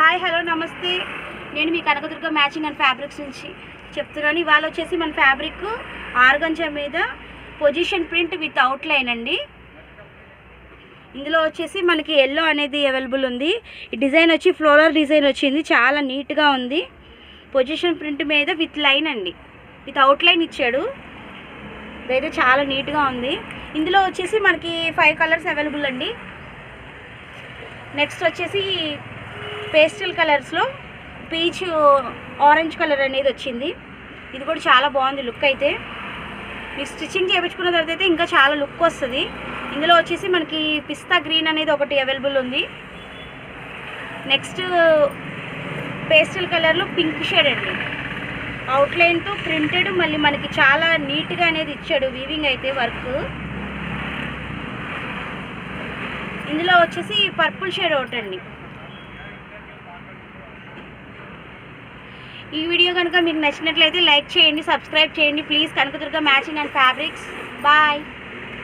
Hi hello నమస్తే, నేను మీ Kanakadurga matching and fabrics నుంచి చెప్తున్నాను. ఇవాళ వచ్చేసి మన ఫ్యాబ్రిక్ ఆర్గంజా మీద పొజిషన్ ప్రింట్ విత్ అవుట్లైన్ అండి. ఇందులో వచ్చేసి మనకి ఎల్లో అనేది అవైలబుల్ ఉంది. ఈ డిజైన్ వచ్చి ఫ్లోరల్ డిజైన్ వచ్చింది, చాలా నీట్గా ఉంది. పొజిషన్ ప్రింట్ మీద విత్ లైన్ అండి, విత్ అవుట్లైన్ ఇచ్చాడు. ఇదైతే చాలా నీట్గా ఉంది. ఇందులో వచ్చేసి మనకి 5 కలర్స్ అవైలబుల్ అండి. నెక్స్ట్ వచ్చేసి పేస్టల్ కలర్స్లో పీచ్ ఆరెంజ్ కలర్ అనేది వచ్చింది. ఇది కూడా చాలా బాగుంది లుక్. అయితే మీకు స్టిచ్చింగ్ చేయించుకున్న తర్వాత అయితే ఇంకా చాలా లుక్ వస్తుంది. ఇందులో వచ్చేసి మనకి పిస్తా గ్రీన్ అనేది ఒకటి అవైలబుల్ ఉంది. నెక్స్ట్ పేస్టల్ కలర్లో పింక్ షేడ్ అండి, అవుట్లైన్తో ప్రింటెడ్, మళ్ళీ మనకి చాలా నీట్గా అనేది ఇచ్చాడు వీవింగ్ అయితే వర్క్. ఇందులో వచ్చేసి పర్పుల్ షేడ్ ఒకటి అండి. ఈ వీడియో కనుక మీకు నచ్చినట్లయితే లైక్ చేయండి, సబ్స్క్రైబ్ చేయండి please. Kanakadurga matching and fabrics. Bye.